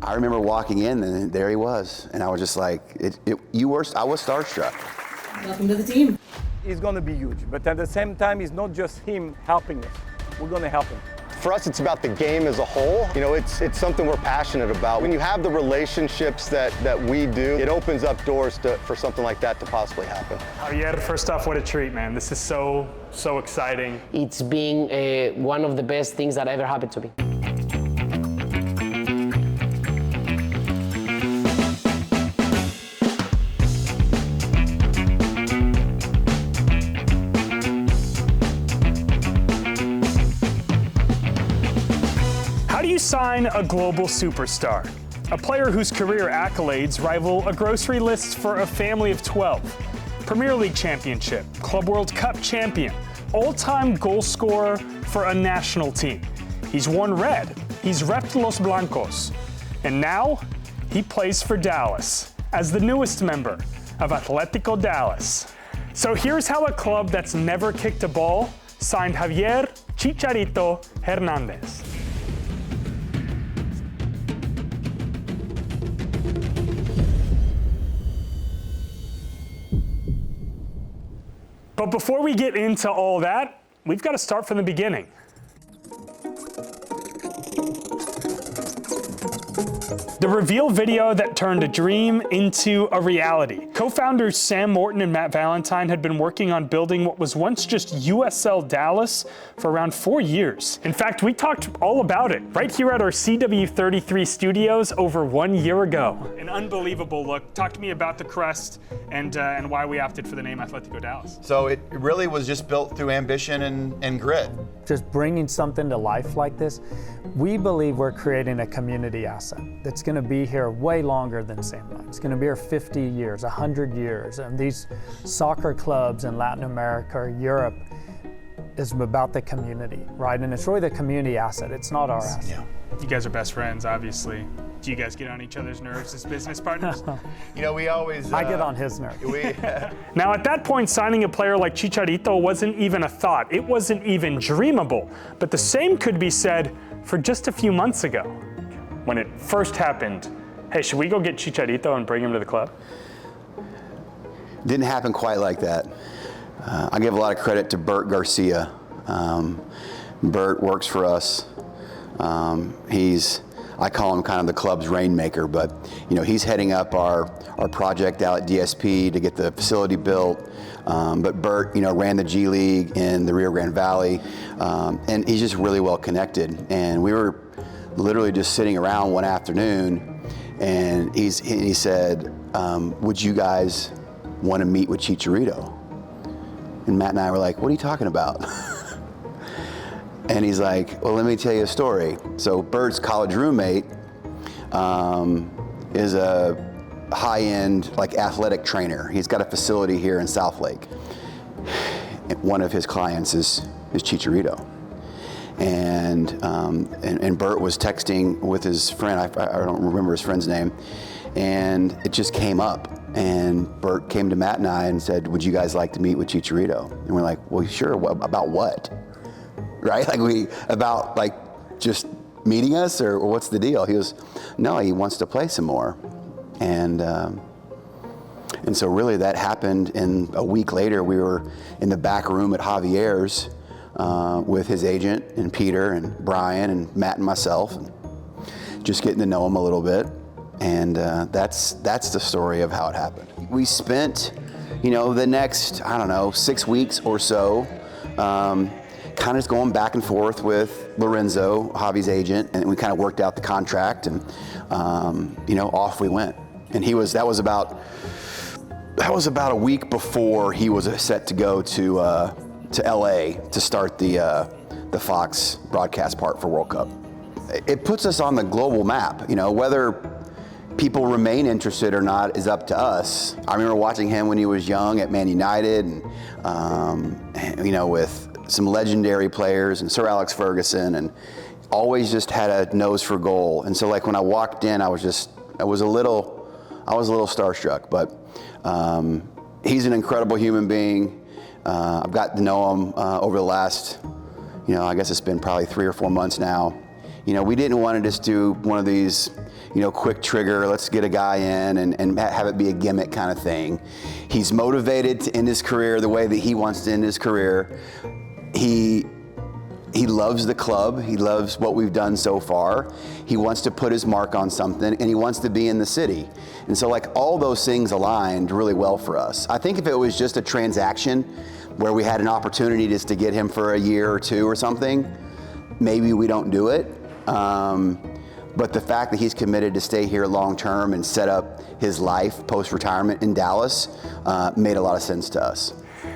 I remember walking in and there he was. And I was just like, I was starstruck. Welcome to the team. He's going to be huge, but at the same time, it's not just him helping us. We're going to help him. For us, it's about the game as a whole. You know, it's something we're passionate about. When you have the relationships that we do, it opens up doors for something like that to possibly happen. Javier, first off, what a treat, man. This is so exciting. It's been one of the best things that ever happened to me. How do you sign a global superstar? A player whose career accolades rival a grocery list for a family of 12. Premier League championship, Club World Cup champion, all-time goal scorer for a national team. He's worn red, he's repped Los Blancos, and now he plays for Dallas as the newest member of Atletico Dallas. So here's how a club that's never kicked a ball signed Javier Chicharito Hernandez. But before we get into all that, we've got to start from the beginning. The reveal video that turned a dream into a reality. Co-founders Sam Morton and Matt Valentine had been working on building what was once just USL Dallas for around 4 years. In fact, we talked all about it right here at our CW33 studios over 1 year ago. An unbelievable look. Talk to me about the crest and why we opted for the name Atletico Dallas. So it really was just built through ambition and grit. Just bringing something to life like this, we believe we're creating a community asset that's going to be here way longer than Sandline. It's going to be here 50 years, 100 years. And these soccer clubs in Latin America or Europe is about the community, right? And it's really the community asset. It's not our asset. Yeah. You guys are best friends, obviously. Do you guys get on each other's nerves as business partners? You know, we always... I get on his nerves. Now, at that point, signing a player like Chicharito wasn't even a thought. It wasn't even dreamable. But the same could be said for just a few months ago. When it first happened, hey, should we go get Chicharito and bring him to the club? Didn't happen quite like that. I give a lot of credit to Bert Garcia. Bert works for us. I call him kind of the club's rainmaker, but you know, he's heading up our project out at DSP to get the facility built. But Bert, you know, ran the G League in the Rio Grande Valley, and he's just really well connected. And we were literally just sitting around one afternoon, and he said, "Would you guys want to meet with Chicharito?" And Matt and I were like, "What are you talking about?" And he's like, "Well, let me tell you a story." So Bert's college roommate is a high-end, like, athletic trainer. He's got a facility here in South Lake. One of his clients is Chicharito. And Bert was texting with his friend, I don't remember his friend's name, and it just came up. And Bert came to Matt and I and said, "Would you guys like to meet with Chicharito?" And we're like, "Well, sure, about what?" Right? About just meeting us, or what's the deal? He goes, "No, he wants to play some more." And so really that happened, and a week later we were in the back room at Javier's with his agent and Peter and Brian and Matt and myself, and just getting to know him a little bit. And that's the story of how it happened. We spent, the next, 6 weeks or so, kind of just going back and forth with Lorenzo, Javi's agent, and we kind of worked out the contract, and off we went. And that was about a week before he was set to go to LA to start the Fox broadcast part for World Cup. It puts us on the global map. Whether people remain interested or not is up to us. I remember watching him when he was young at Man United, and with some legendary players, and Sir Alex Ferguson, and always just had a nose for goal. And so, when I walked in, I was a little starstruck. But he's an incredible human being. I've got to know him over the last, I guess it's been probably 3 or 4 months now. You know, we didn't want to just do one of these, you know, quick trigger, let's get a guy in and have it be a gimmick kind of thing. He's motivated to end his career the way that he wants to end his career. He loves the club. He loves what we've done so far. He wants to put his mark on something, and he wants to be in the city. And so, like, all those things aligned really well for us. I think if it was just a transaction where we had an opportunity just to get him for a year or two or something, maybe we don't do it. But the fact that he's committed to stay here long term and set up his life post-retirement in Dallas made a lot of sense to us.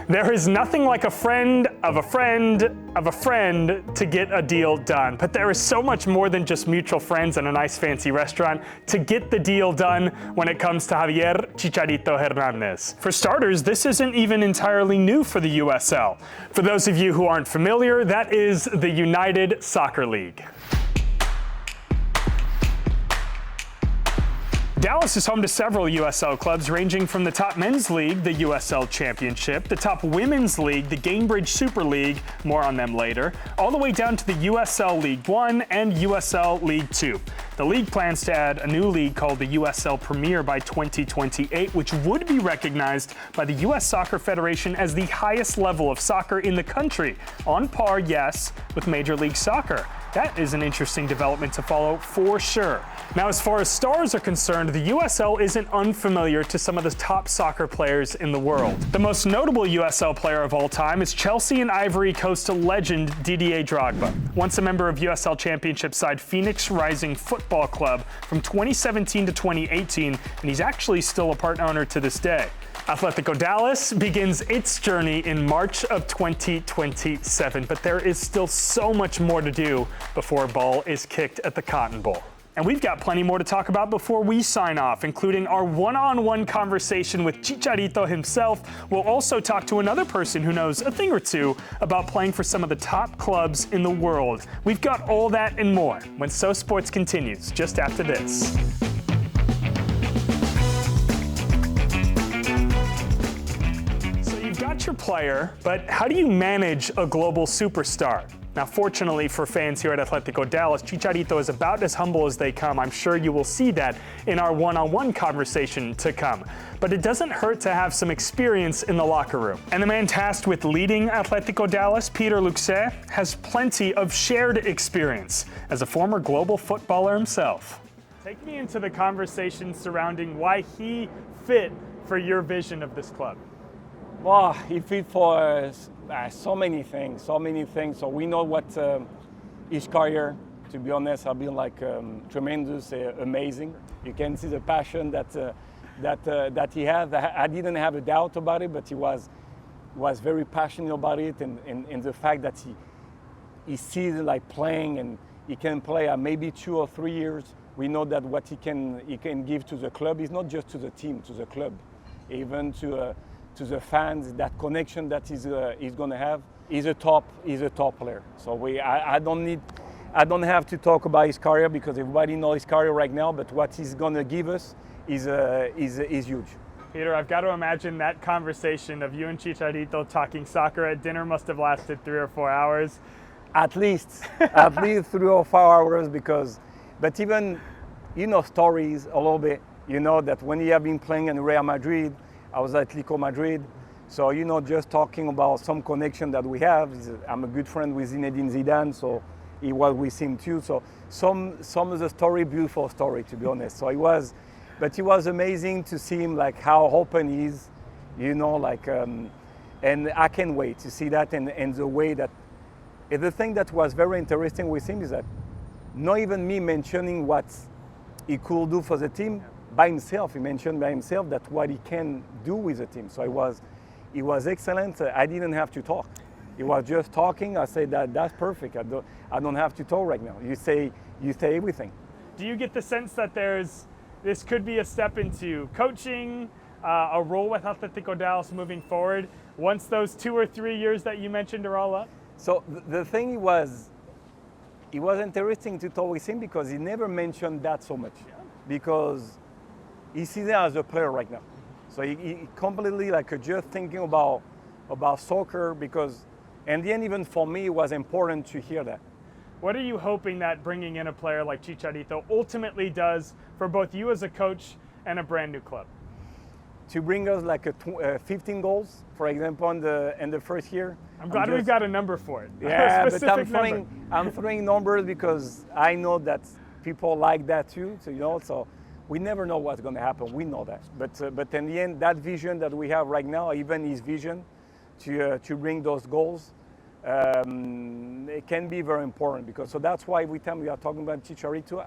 There is nothing like a friend of a friend of a friend to get a deal done. But there is so much more than just mutual friends and a nice fancy restaurant to get the deal done when it comes to Javier Chicharito Hernandez. For starters, this isn't even entirely new for the USL. For those of you who aren't familiar, that is the United Soccer League. Dallas is home to several USL clubs ranging from the top men's league, the USL Championship, the top women's league, the Gamebridge Super League, more on them later, all the way down to the USL League 1 and USL League 2. The league plans to add a new league called the USL Premier by 2028, which would be recognized by the US Soccer Federation as the highest level of soccer in the country, on par, yes, with Major League Soccer. That is an interesting development to follow for sure. Now, as far as stars are concerned, the USL isn't unfamiliar to some of the top soccer players in the world. The most notable USL player of all time is Chelsea and Ivory Coast legend Didier Drogba, once a member of USL Championship side Phoenix Rising Football Club from 2017 to 2018, and he's actually still a part owner to this day. Atletico Dallas begins its journey in March of 2027, but there is still so much more to do before ball is kicked at the Cotton Bowl. And we've got plenty more to talk about before we sign off, including our one-on-one conversation with Chicharito himself. We'll also talk to another person who knows a thing or two about playing for some of the top clubs in the world. We've got all that and more when So Sports continues just after this. Got your player, but how do you manage a global superstar? Now, fortunately for fans here at Atletico Dallas, Chicharito is about as humble as they come. I'm sure you will see that in our one-on-one conversation to come. But it doesn't hurt to have some experience in the locker room. And the man tasked with leading Atletico Dallas, Peter Luxe, has plenty of shared experience as a former global footballer himself. Take me into the conversation surrounding why he fit for your vision of this club. Well, he fit for so many things. So we know what his career, to be honest, have been like tremendous, amazing. You can see the passion that he has. I didn't have a doubt about it, but he was very passionate about it, and the fact that he sees it like playing, and he can play maybe 2 or 3 years. We know that what he can give to the club is not just to the team, to the club, even to the fans. That connection that he's going to have. He's a top player. So I don't have to talk about his career because everybody knows his career right now. But what he's going to give us is huge. Peter, I've got to imagine that conversation of you and Chicharito talking soccer at dinner must have lasted 3 or 4 hours. At least 3 or 4 hours but even, stories a little bit, that when he have been playing in Real Madrid, I was at Atletico Madrid. So, just talking about some connection that we have. I'm a good friend with Zinedine Zidane, so he was with him too. So some of the story, beautiful story, to be honest. So it was amazing to see him, like how open he is, and I can't wait to see that and the way that, and the thing that was very interesting with him is that not even me mentioning what he could do for the team, by himself, he mentioned by himself that what he can do with the team. So it was excellent. I didn't have to talk. He was just talking. I said that's perfect. I don't have to talk right now. You say everything. Do you get the sense that this could be a step into coaching, a role with Atletico Dallas moving forward once those 2 or 3 years that you mentioned are all up? So the thing it was interesting to talk with him because he never mentioned that so much. Yeah. Because he sees it as a player right now. So he completely just thinking about soccer because, in the end, even for me, it was important to hear that. What are you hoping that bringing in a player like Chicharito ultimately does for both you as a coach and a brand new club? To bring us like 15 goals, for example, in the first year. I'm glad we've got a number for it. Yeah, but I'm throwing numbers because I know that people like that too. So we never know what's going to happen. We know that. But in the end, that vision that we have right now, even his vision to bring those goals, it can be very important because so that's why every time we are talking about Chicharito,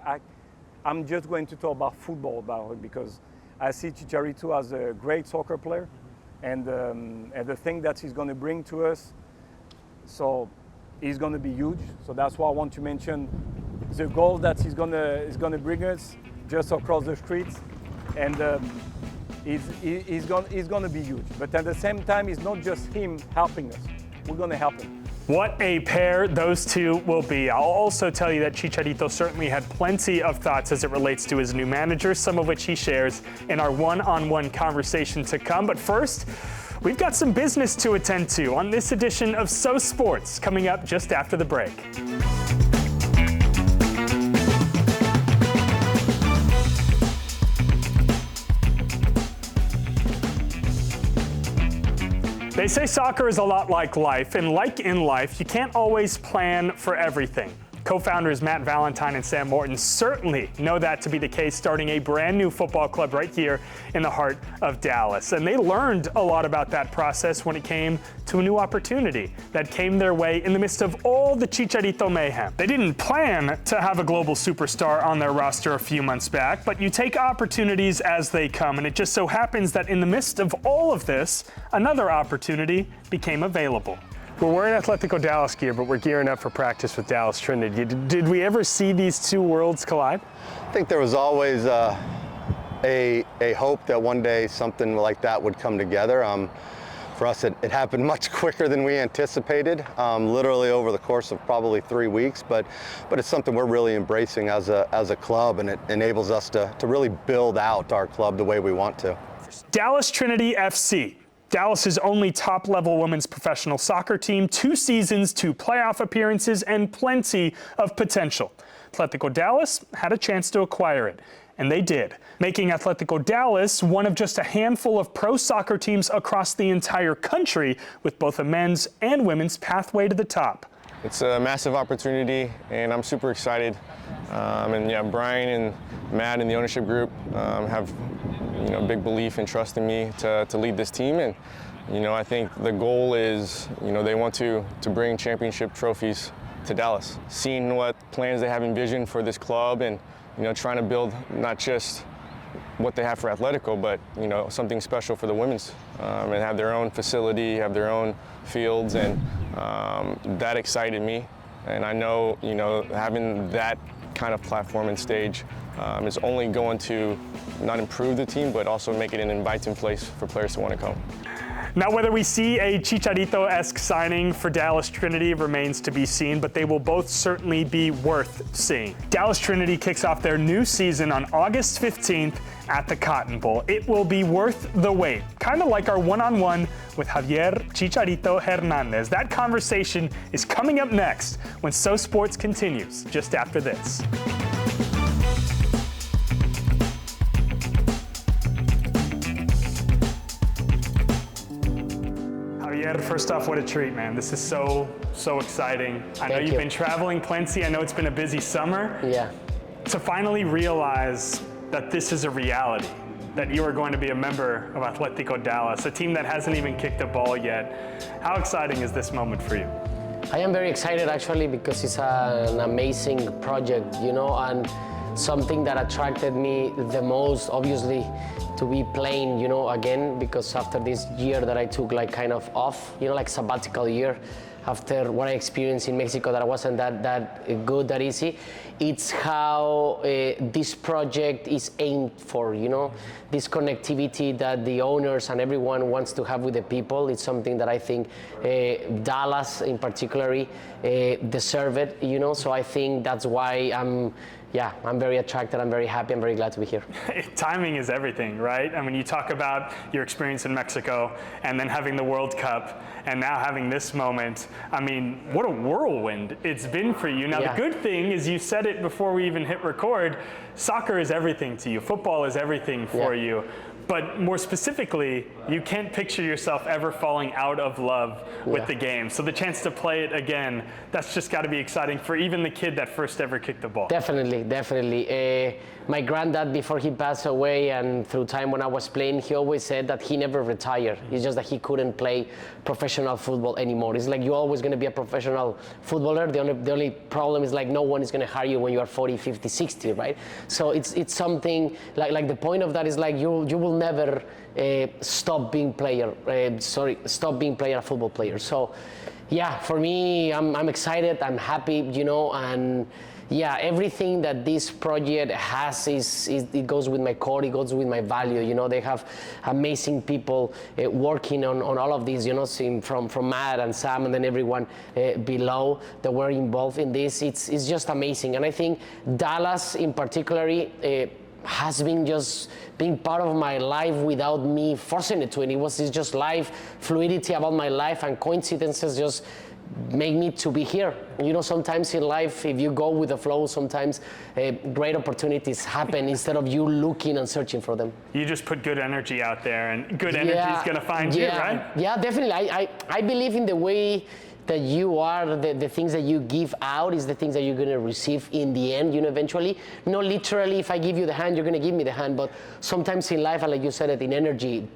I'm just going to talk about football about it because I see Chicharito as a great soccer player, and the thing that he's going to bring to us, so he's going to be huge. So that's why I want to mention the goal that he's going to bring us just across the streets, and he's going to be huge. But at the same time, it's not just him helping us. We're going to help him. What a pair those two will be. I'll also tell you that Chicharito certainly had plenty of thoughts as it relates to his new manager, some of which he shares in our one-on-one conversation to come. But first, we've got some business to attend to on this edition of So Sports, coming up just after the break. They say soccer is a lot like life, and like in life, you can't always plan for everything. Co-founders Matt Valentine and Sam Morton certainly know that to be the case, starting a brand new football club right here in the heart of Dallas. And they learned a lot about that process when it came to a new opportunity that came their way in the midst of all the Chicharito mayhem. They didn't plan to have a global superstar on their roster a few months back, but you take opportunities as they come, and it just so happens that in the midst of all of this, another opportunity became available. We're wearing Atletico Dallas gear, but we're gearing up for practice with Dallas Trinity. Did we ever see these two worlds collide? I think there was always a hope that one day something like that would come together. For us, it happened much quicker than we anticipated, literally over the course of probably 3 weeks. But it's something we're really embracing as a club, and it enables us to really build out our club the way we want to. Dallas Trinity FC. Dallas's only top-level women's professional soccer team, 2 seasons, 2 playoff appearances, and plenty of potential. Atletico Dallas had a chance to acquire it, and they did, making Atletico Dallas one of just a handful of pro soccer teams across the entire country with both a men's and women's pathway to the top. It's a massive opportunity, and I'm super excited. Brian and Matt and the ownership group have big belief and trust in me to lead this team. And, I think the goal is, they want to bring championship trophies to Dallas. Seeing what plans they have envisioned for this club and, trying to build not just what they have for Atletico, but, something special for the women's and have their own facility, have their own fields, and that excited me. And I know, having that kind of platform and stage is only going to not improve the team, but also make it an inviting place for players to want to come. Now, whether we see a Chicharito-esque signing for Dallas Trinity remains to be seen, but they will both certainly be worth seeing. Dallas Trinity kicks off their new season on August 15th at the Cotton Bowl. It will be worth the wait, kind of like our one-on-one with Javier Chicharito Hernandez. That conversation is coming up next when So Sports continues just after this. First off, what a treat, man. This is so exciting. I know you've been traveling plenty. I know it's been a busy summer. Yeah. To finally realize that this is a reality, that you are going to be a member of Atletico Dallas, a team that hasn't even kicked a ball yet. How exciting is this moment for you? I am very excited actually because it's an amazing project, and something that attracted me the most, obviously, to be playing, again, because after this year that I took kind of off, like sabbatical year, after what I experienced in Mexico that wasn't that good, that easy, it's how this project is aimed for, you know, this connectivity that the owners and everyone wants to have with the people. It's something that I think Dallas in particular deserve it, you know, so I think that's why I'm very attracted, I'm very happy, I'm very glad to be here. Timing is everything, right? I mean, you talk about your experience in Mexico and then having the World Cup and now having this moment. I mean, what a whirlwind it's been for you. Now, the good thing is you said it before we even hit record, soccer is everything to you. Football is everything for you. But more specifically, you can't picture yourself ever falling out of love with the game. So the chance to play it again, that's just got to be exciting for even the kid that first ever kicked the ball. Definitely, definitely. My granddad, before he passed away and through time when I was playing, he always said that he never retired. It's just that he couldn't play professional football anymore. It's like you're always going to be a professional footballer. The only problem is like no one is going to hire you when you are 40, 50, 60, right? So it's something like the point of that is like you will never stop being a football player. So yeah, for me, I'm excited, I'm happy, you know, and yeah, everything that this project has it goes with my core, it goes with my value. You know, they have amazing people working on all of this, you know, from Matt and Sam and then everyone below that were involved in this. It's just amazing. And I think Dallas in particular has been just being part of my life without me forcing it to. And it's just life, fluidity about my life, and coincidences just make me to be here. You know, sometimes in life, if you go with the flow, sometimes great opportunities happen instead of you looking and searching for them. You just put good energy out there, and good energy is going to find you, right? Yeah, definitely. I believe in the way that you are, the things that you give out is the things that you're going to receive in the end, you know, eventually. Not literally, if I give you the hand, you're going to give me the hand, but sometimes in life, and like you said it, in energy,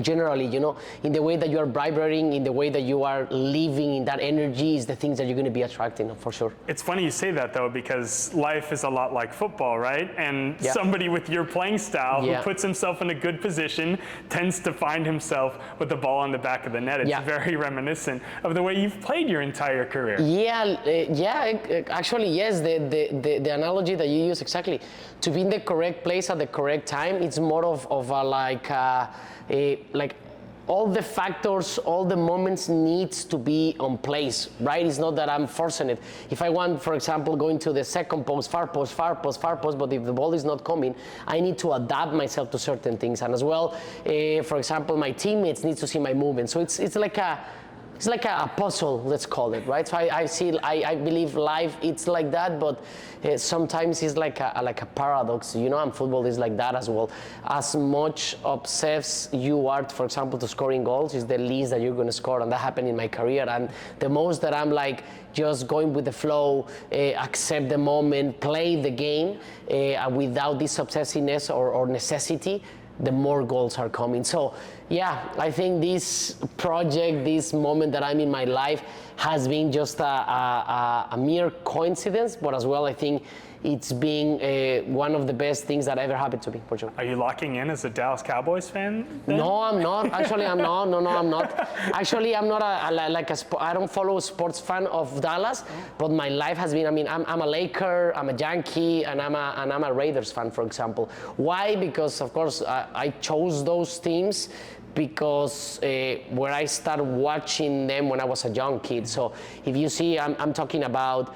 generally, you know, in the way that you are vibrating, in the way that you are living in that energy is the things that you're going to be attracting, for sure. It's funny you say that, though, because life is a lot like football, right? And somebody with your playing style who puts himself in a good position tends to find himself with the ball on the back of the net. It's very reminiscent of the way you've played your entire career. Actually, yes, the analogy that you use, exactly. To be in the correct place at the correct time, it's more of a like all the factors, all the moments needs to be on place, right? It's not that I'm forcing it. If I want, for example, going to the second post, far post, but if the ball is not coming, I need to adapt myself to certain things. And as well, for example, my teammates need to see my movement. So it's like a puzzle, let's call it, right? So I believe life, it's like that, but sometimes it's like a paradox, you know, and football is like that as well. As much obsessed you are, for example, to scoring goals is the least that you're going to score, and that happened in my career. And the most that I'm like just going with the flow, accept the moment, play the game without this obsessiveness or necessity, the more goals are coming. So yeah, I think this project, this moment that I'm in my life has been just a mere coincidence, but as well I think it's been one of the best things that ever happened to me, for sure. Are you locking in as a Dallas Cowboys fan then? No, I'm not. Actually, I'm not. No, I'm not. Actually, I'm not I don't follow a sports fan of Dallas, but my life has been, I mean, I'm a Laker, I'm a Yankee, and I'm a Raiders fan, for example. Why? Because, of course, I chose those teams because where I started watching them when I was a young kid. So if you see, I'm talking about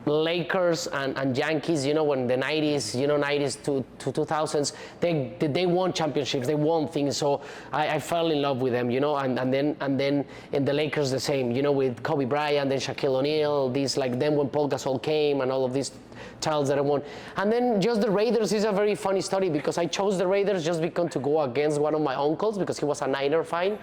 Lakers and Yankees, you know, when the 90s, you know, 90s to 2000s, they won championships, they won things. So I fell in love with them, you know, and then in the Lakers the same, you know, with Kobe Bryant, then Shaquille O'Neal, these like then when Paul Gasol came and all of these titles that I won. And then just the Raiders is a very funny story because I chose the Raiders just because to go against one of my uncles because he was a Niner fan.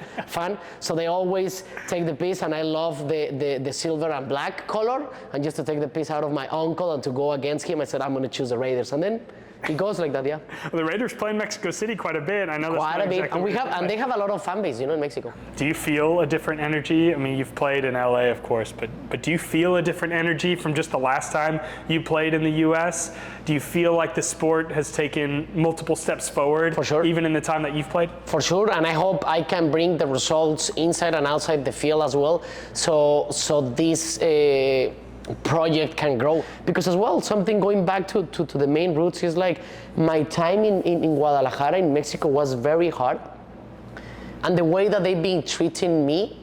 So they always take the piece, and I love the silver and black color, and just to take the piece out of my uncle and to go against him, I said I'm going to choose the Raiders, and then it goes like that, yeah. Well, the Raiders play in Mexico City quite a bit. I know that's quite a bit, exactly and they have a lot of fan base, you know, in Mexico. Do you feel a different energy? I mean, you've played in LA, of course, but do you feel a different energy from just the last time you played in the U.S.? Do you feel like the sport has taken multiple steps forward, for sure, even in the time that you've played? For sure, and I hope I can bring the results inside and outside the field as well. So this project can grow. Because as well, something going back to the main roots is like my time in Guadalajara, in Mexico, was very hard. And the way that they've been treating me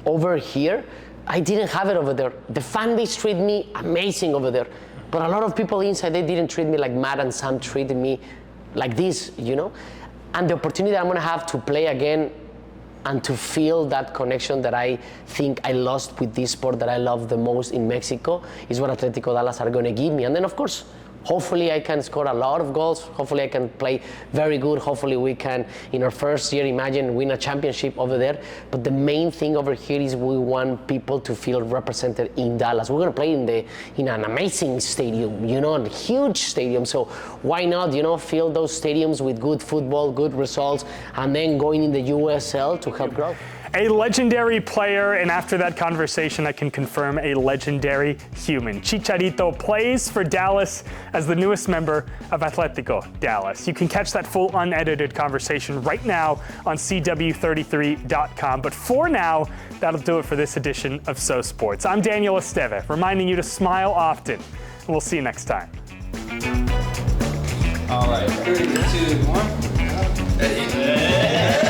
over here, I didn't have it over there. The fan base treated me amazing over there. But a lot of people inside, they didn't treat me like Matt and Sam treated me like this, you know? And the opportunity I'm gonna have to play again and to feel that connection that I think I lost with this sport that I love the most in Mexico is what Atletico Dallas are gonna give me. And then of course, hopefully I can score a lot of goals. Hopefully I can play very good. Hopefully we can, in our first year, imagine win a championship over there. But the main thing over here is we want people to feel represented in Dallas. We're gonna play in an amazing stadium, you know, a huge stadium. So why not, you know, fill those stadiums with good football, good results, and then going in the USL to help grow. A legendary player, and after that conversation, I can confirm a legendary human. Chicharito plays for Dallas as the newest member of Atletico Dallas. You can catch that full unedited conversation right now on CW33.com. But for now, that'll do it for this edition of So Sports. I'm Daniel Esteve, reminding you to smile often, and we'll see you next time. All right, 3, 2, 1.